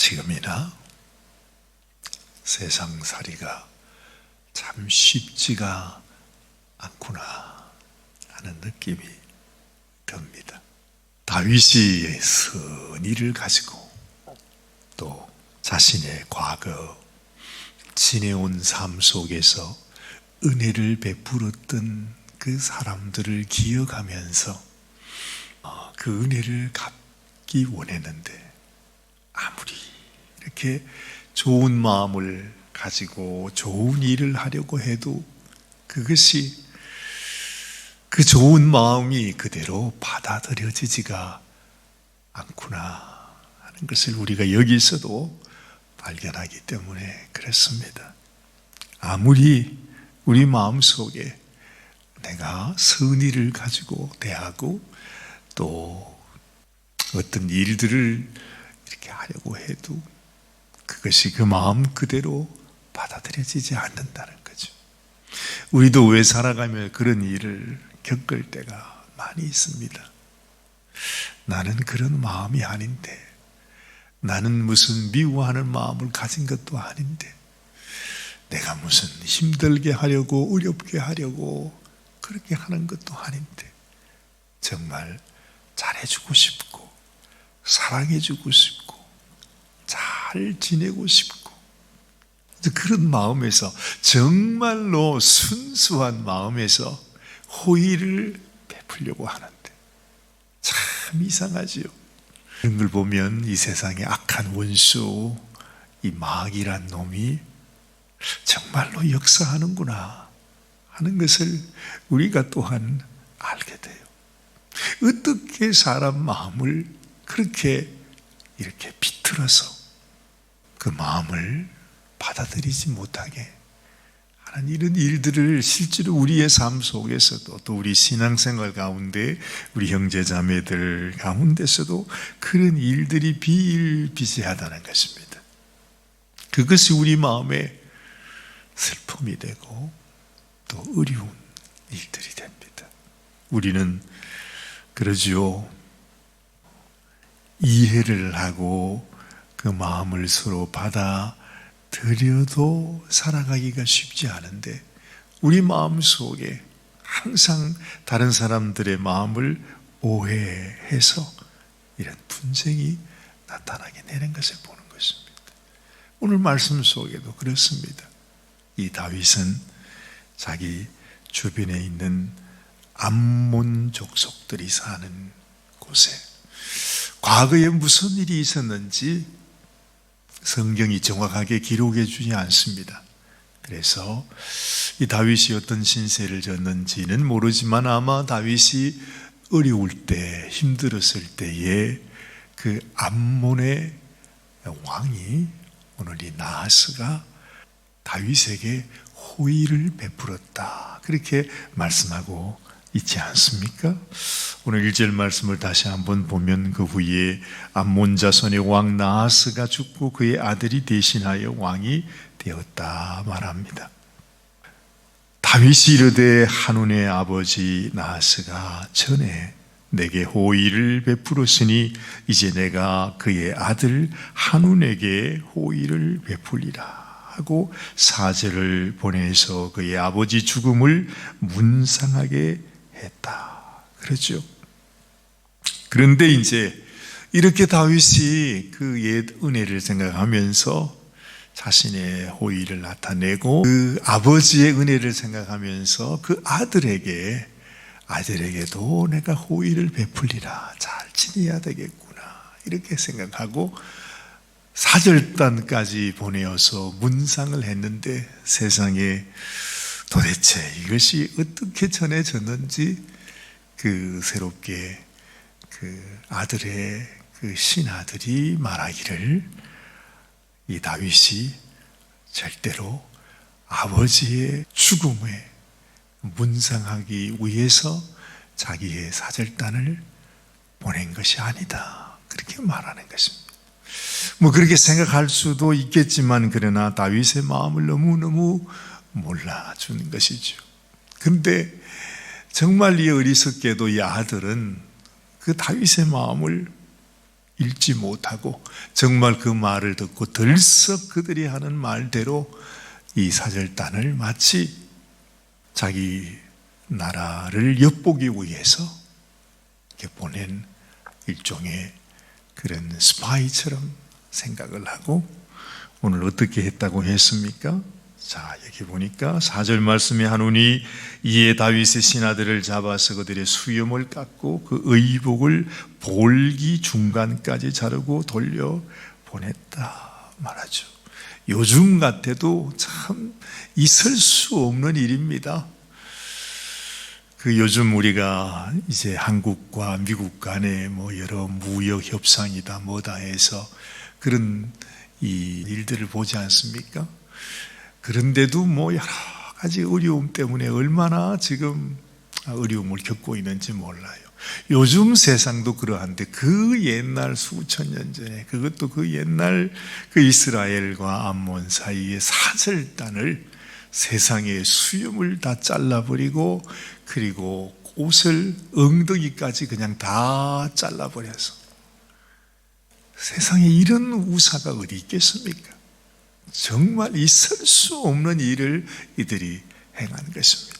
지금이나 세상살이가 참 쉽지가 않구나 하는 느낌이 듭니다. 다윗이 선의를 가지고 또 자신의 과거 지내온 삶 속에서 은혜를 베풀었던 그 사람들을 기억하면서 그 은혜를 갚기 원했는데, 아무리 이렇게 좋은 마음을 가지고 좋은 일을 하려고 해도 그것이, 그 좋은 마음이 그대로 받아들여지지가 않구나 하는 것을 우리가 여기서도 발견하기 때문에 그렇습니다. 아무리 우리 마음속에 내가 선의를 가지고 대하고 또 어떤 일들을 이렇게 하려고 해도 그것이 그 마음 그대로 받아들여지지 않는다는 거죠. 우리도 왜 살아가며 그런 일을 겪을 때가 많이 있습니다. 나는 그런 마음이 아닌데, 나는 무슨 미워하는 마음을 가진 것도 아닌데, 내가 무슨 힘들게 하려고 어렵게 하려고 그렇게 하는 것도 아닌데, 정말 잘해주고 싶고 사랑해주고 싶고 잘 지내고 싶고 그런 마음에서, 정말로 순수한 마음에서 호의를 베풀려고 하는데 참 이상하지요. 그런 걸 보면 이 세상에 악한 원수, 이 마귀란 놈이 정말로 역사하는구나 하는 것을 우리가 또한 알게 돼요. 어떻게 사람 마음을 그렇게 이렇게 비틀어서 그 마음을 받아들이지 못하게 하는 이런 일들을 실제로 우리의 삶 속에서도, 또 우리 신앙생활 가운데 우리 형제자매들 가운데서도 그런 일들이 비일비재하다는 것입니다. 그것이 우리 마음에 슬픔이 되고 또 어려운 일들이 됩니다. 우리는 그러지요. 이해를 하고 그 마음을 서로 받아들여도 살아가기가 쉽지 않은데, 우리 마음 속에 항상 다른 사람들의 마음을 오해해서 이런 분쟁이 나타나게 되는 것을 보는 것입니다. 오늘 말씀 속에도 그렇습니다. 이 다윗은 자기 주변에 있는 암몬 족속들이 사는 곳에 과거에 무슨 일이 있었는지 성경이 정확하게 기록해 주지 않습니다. 그래서 이 다윗이 어떤 신세를 졌는지는 모르지만, 아마 다윗이 어려울 때, 힘들었을 때에 그 암몬의 왕이, 오늘 이 나하스가 다윗에게 호의를 베풀었다, 그렇게 말씀하고 있지 않습니까? 오늘 1절 말씀을 다시 한번 보면, 그 후에 암몬 자손의 왕 나하스가 죽고 그의 아들이 대신하여 왕이 되었다 말합니다. 다윗이 이르되, 한운의 아버지 나하스가 전에 내게 호의를 베풀었으니 이제 내가 그의 아들 한운에게 호의를 베풀리라 하고 사절을 보내서 그의 아버지 죽음을 문상하게 했다. 그렇죠. 그런데 이제 이렇게 다윗이 그 옛 은혜를 생각하면서 자신의 호의를 나타내고, 그 아버지의 은혜를 생각하면서 그 아들에게도 내가 호의를 베풀리라, 잘 지내야 되겠구나 이렇게 생각하고 4절단까지 보내어서 문상을 했는데, 세상에 도대체 이것이 어떻게 전해졌는지 그 새롭게 그 아들의 그 신아들이 말하기를, 이 다윗이 절대로 아버지의 죽음에 문상하기 위해서 자기의 4절단을 보낸 것이 아니다, 그렇게 말하는 것입니다. 뭐 그렇게 생각할 수도 있겠지만, 그러나 다윗의 마음을 너무너무 몰라주는 것이죠. 그런데 정말 이 어리석게도 이 아들은 그 다윗의 마음을 읽지 못하고 정말 그 말을 듣고 들썩 그들이 하는 말대로 이 사절단을 마치 자기 나라를 엿보기 위해서 이렇게 보낸 일종의 그런 스파이처럼 생각을 하고 오늘 어떻게 했다고 했습니까? 자, 여기 보니까 4절 말씀에 하노니 이에 다윗의 신하들을 잡아서 그들의 수염을 깎고 그 의복을 볼기 중간까지 자르고 돌려 보냈다 말하죠. 요즘 같아도 참 있을 수 없는 일입니다. 그 요즘 우리가 이제 한국과 미국 간에 뭐 여러 무역 협상이다 뭐다 해서 그런 이 일들을 보지 않습니까? 그런데도 뭐 여러 가지 어려움 때문에 얼마나 지금 어려움을 겪고 있는지 몰라요. 요즘 세상도 그러한데 그 옛날 수천 년 전에 그것도 그 옛날 그 이스라엘과 암몬 사이의 사절단을 세상의 수염을 다 잘라버리고 그리고 옷을 엉덩이까지 그냥 다 잘라버려서 세상에 이런 우사가 어디 있겠습니까? 정말 있을 수 없는 일을 이들이 행한 것입니다.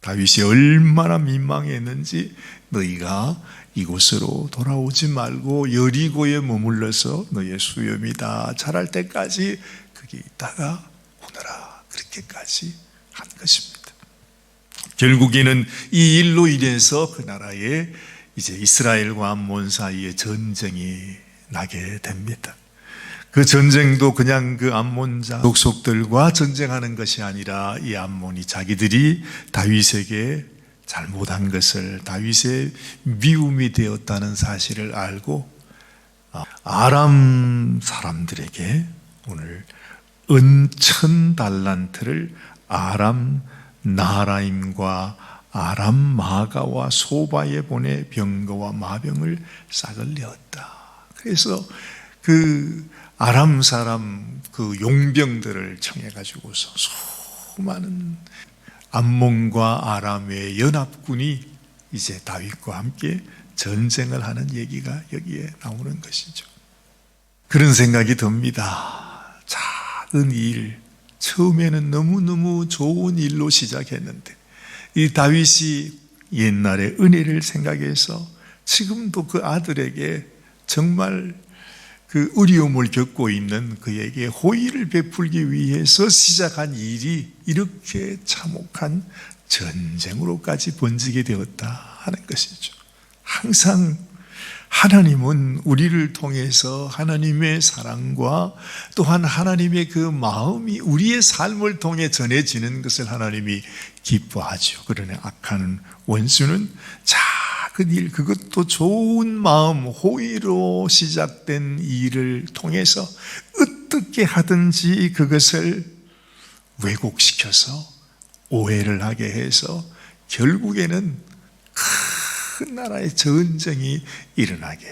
다윗이 얼마나 민망했는지 너희가 이곳으로 돌아오지 말고 여리고에 머물러서 너의 수염이 다 자랄 때까지 거기 있다가 오너라 그렇게까지 한 것입니다. 결국에는 이 일로 인해서 그 나라에 이제 이스라엘과 암몬 사이에 전쟁이 나게 됩니다. 그 전쟁도 그냥 그 암몬 족속들과 전쟁하는 것이 아니라 이 암몬이 자기들이 다윗에게 잘못한 것을 다윗의 미움이 되었다는 사실을 알고 아람 사람들에게 오늘 은천 달란트를 아람 나라임과 아람 마가와 소바에 보내 병거와 마병을 싹을 내었다. 그래서 그 아람 사람 그 용병들을 청해 가지고서 수많은 암몬과 아람의 연합군이 이제 다윗과 함께 전쟁을 하는 얘기가 여기에 나오는 것이죠. 그런 생각이 듭니다. 작은 일, 처음에는 너무너무 좋은 일로 시작했는데 이 다윗이 옛날에 은혜를 생각해서 지금도 그 아들에게 정말 그 어려움을 겪고 있는 그에게 호의를 베풀기 위해서 시작한 일이 이렇게 참혹한 전쟁으로까지 번지게 되었다 하는 것이죠. 항상 하나님은 우리를 통해서 하나님의 사랑과 또한 하나님의 그 마음이 우리의 삶을 통해 전해지는 것을 하나님이 기뻐하죠. 그러나 악한 원수는 작은 일, 그것도 좋은 마음, 호의로 시작된 일을 통해서 어떻게 하든지 그것을 왜곡시켜서 오해를 하게 해서 결국에는 큰 나라의 전쟁이 일어나게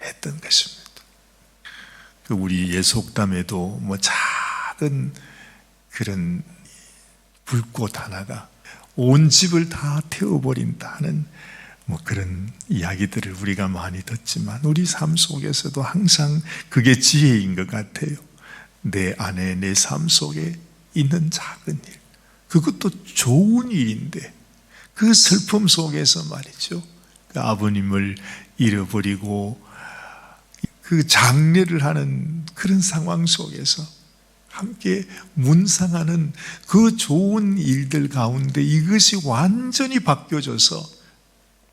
했던 것입니다. 우리 예속담에도 뭐 작은 그런 불꽃 하나가 온 집을 다 태워버린다는 뭐 그런 이야기들을 우리가 많이 듣지만 우리 삶 속에서도 항상 그게 지혜인 것 같아요. 내 안에 내 삶 속에 있는 작은 일, 그것도 좋은 일인데 그 슬픔 속에서 말이죠, 그 아버님을 잃어버리고 그 장례를 하는 그런 상황 속에서 함께 문상하는 그 좋은 일들 가운데 이것이 완전히 바뀌어져서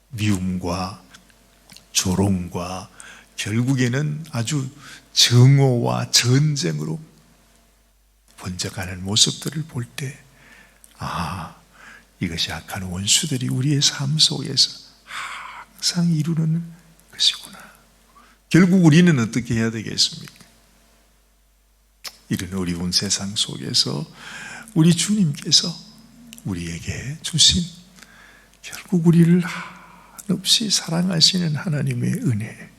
미움과 조롱과 결국에는 아주 증오와 전쟁으로 번져가는 모습들을 볼 때 이것이 악한 원수들이 우리의 삶 속에서 항상 이루는 것이구나. 결국 우리는 어떻게 해야 되겠습니까? 이런 어려운 세상 속에서 우리 주님께서 우리에게 주신 결국 우리를 한없이 사랑하시는 하나님의 은혜,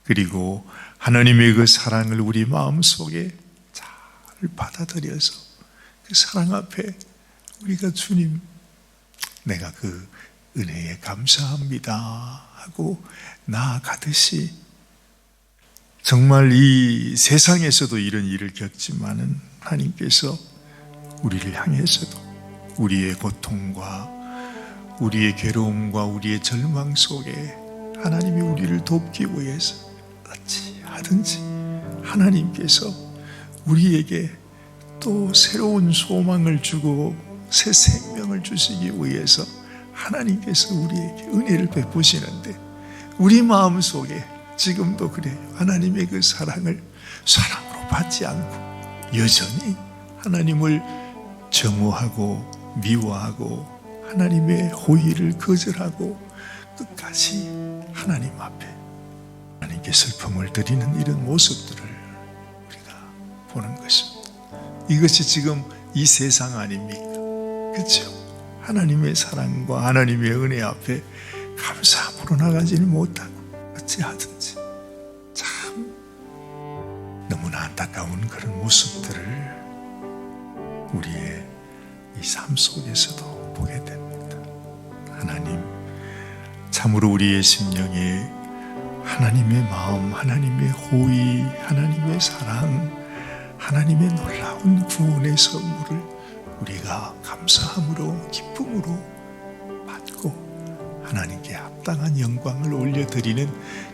그리고 하나님의 그 사랑을 우리 마음속에 잘 받아들여서 그 사랑 앞에 우리가 주님, 내가 그 은혜에 감사합니다 하고 나아가듯이 정말 이 세상에서도 이런 일을 겪지만은 하나님께서 우리를 향해서도 우리의 고통과 우리의 괴로움과 우리의 절망 속에 하나님이 우리를 돕기 위해서 어찌 하든지 하나님께서 우리에게 또 새로운 소망을 주고 새 생명을 주시기 위해서 하나님께서 우리에게 은혜를 베푸시는데 우리 마음속에 지금도 그래요. 하나님의 그 사랑을 사랑으로 받지 않고 여전히 하나님을 정오하고 미워하고 하나님의 호의를 거절하고 끝까지 하나님 앞에 하나님께 슬픔을 드리는 이런 모습들을 우리가 보는 것입니다. 이것이 지금 이 세상 아닙니까? 그렇죠? 하나님의 사랑과 하나님의 은혜 앞에 감사함으로 나가지는 못하고 어찌하든지 참 너무나 안타까운 그런 모습들을 우리의 이 삶 속에서도 보게 됩니다. 하나님, 참으로 우리의 심령에 하나님의 마음, 하나님의 호의, 하나님의 사랑, 하나님의 놀라운 구원의 선물을 우리가 감사함으로 기쁨으로 받고 하나님께 합당한 영광을 올려드리는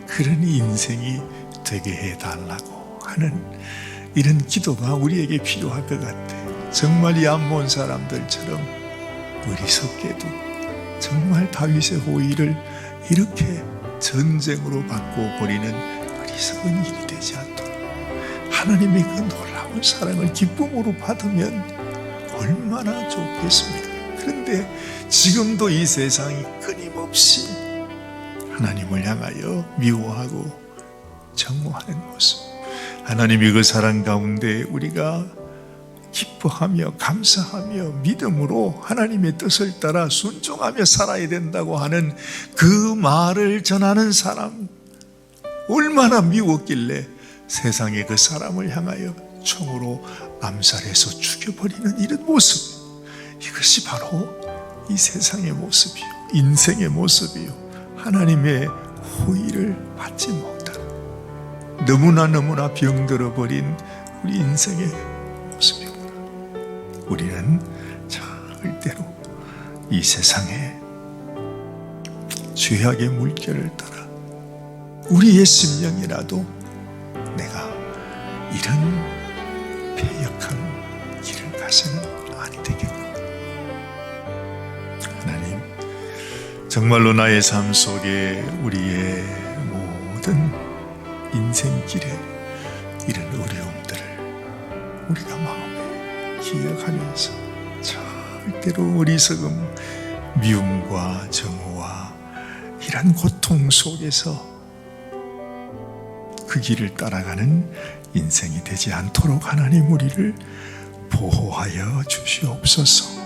그런 인생이 되게 해달라고 하는 이런 기도가 우리에게 필요할 것 같아요. 정말 이 암몬 사람들처럼 어리석게도 정말 다윗의 호의를 이렇게 전쟁으로 바꿔버리는 어리석은 일이 되지 않도록 하나님의 그 놀라운 사랑을 기쁨으로 받으면 얼마나 좋겠습니까? 그런데 지금도 이 세상이 끊임없이 하나님을 향하여 미워하고 정오하는 모습, 하나님의 그 사랑 가운데 우리가 기뻐하며 감사하며 믿음으로 하나님의 뜻을 따라 순종하며 살아야 된다고 하는 그 말을 전하는 사람, 얼마나 미웠길래 세상의 그 사람을 향하여 총으로 암살해서 죽여버리는 이런 모습, 이것이 바로 이 세상의 모습이요, 인생의 모습이요, 하나님의 호의를 받지 못하는 너무나 병들어버린 우리 인생의 모습이구나. 우리는 절대로 이 세상의 죄악의 물결을 따라 우리의 심령이라도 내가 이런 패역한 길을 가서는 아니 되겠구나. 하나님, 정말로 나의 삶 속에 우리의 모든 인생길에 이런 어려움들을 우리가 마음에 기억하면서 절대로 어리석음, 미움과 정오와 이런 고통 속에서 그 길을 따라가는 인생이 되지 않도록 하나님 우리를 보호하여 주시옵소서.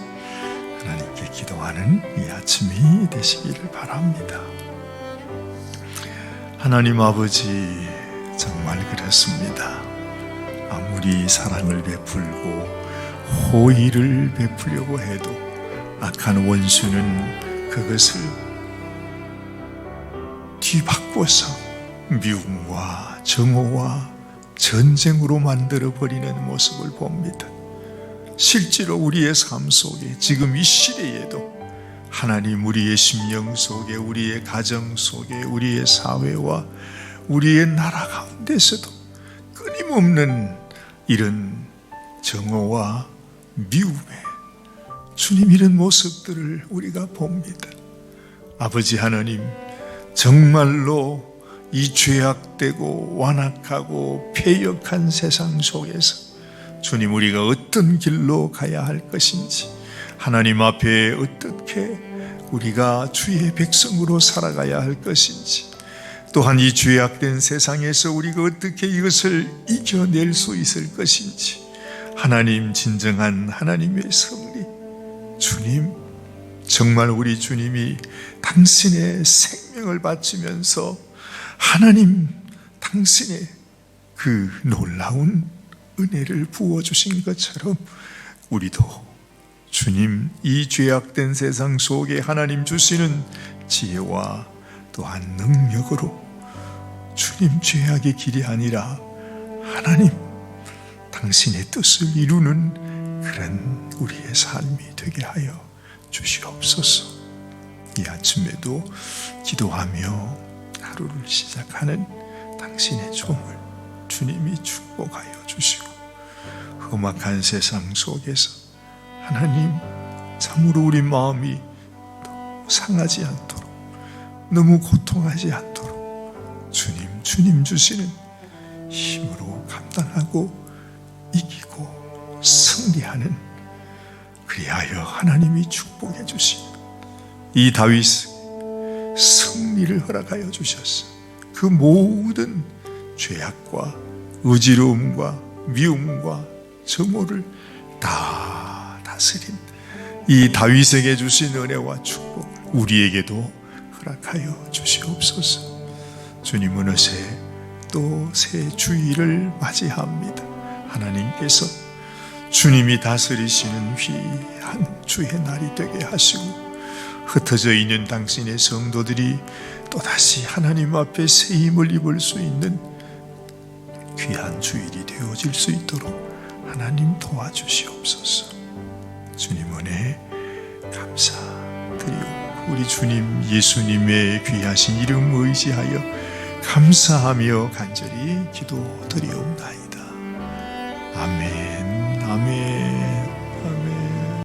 하나님께 기도하는 이 아침이 되시기를 바랍니다. 하나님 아버지, 정말 그렇습니다. 아무리 사랑을 베풀고 호의를 베풀려고 해도 악한 원수는 그것을 뒤바꿔서 미움과 정오와 전쟁으로 만들어버리는 모습을 봅니다. 실제로 우리의 삶 속에 지금 이 시대에도 하나님 우리의 심령 속에, 우리의 가정 속에, 우리의 사회와 우리의 나라 가운데서도 끊임없는 이런 정오와 미움에 주님 이런 모습들을 우리가 봅니다. 아버지 하나님, 정말로 이 죄악되고 완악하고 패역한 세상 속에서 주님 우리가 어떤 길로 가야 할 것인지, 하나님 앞에 어떻게 우리가 주의 백성으로 살아가야 할 것인지, 또한 이 죄악된 세상에서 우리가 어떻게 이것을 이겨낼 수 있을 것인지, 하나님 진정한 하나님의 섭리, 주님 정말 우리 주님이 당신의 생명을 바치면서 하나님 당신의 그 놀라운 은혜를 부어주신 것처럼 우리도 주님, 이 죄악된 세상 속에 하나님 주시는 지혜와 또한 능력으로 주님 죄악의 길이 아니라 하나님 당신의 뜻을 이루는 그런 우리의 삶이 되게 하여 주시옵소서. 이 아침에도 기도하며 하루를 시작하는 당신의 종을 주님이 축복하여 주시고, 험악한 세상 속에서 하나님 참으로 우리 마음이 상하지 않도록, 너무 고통하지 않도록 주님 주시는 힘으로 감당하고 이기고 승리하는, 그리하여 하나님이 축복해 주시는 이 다윗 승리를 허락하여 주셨어. 그 모든 죄악과 의지로움과 미움과 정오를 다 다스린 이 다윗에게 주신 은혜와 축복, 우리에게도 허락하여 주시옵소서. 주님은 어제 또 새 주일을 맞이합니다. 하나님께서 주님이 다스리시는 귀한 주의 날이 되게 하시고, 흩어져 있는 당신의 성도들이 또다시 하나님 앞에 새 힘을 입을 수 있는 귀한 주일이 되어질 수 있도록 하나님 도와주시옵소서. 주님 은혜 감사드리오. 우리 주님 예수님의 귀하신 이름 의지하여 감사하며 간절히 기도드리옵나이다. 아멘, 아멘.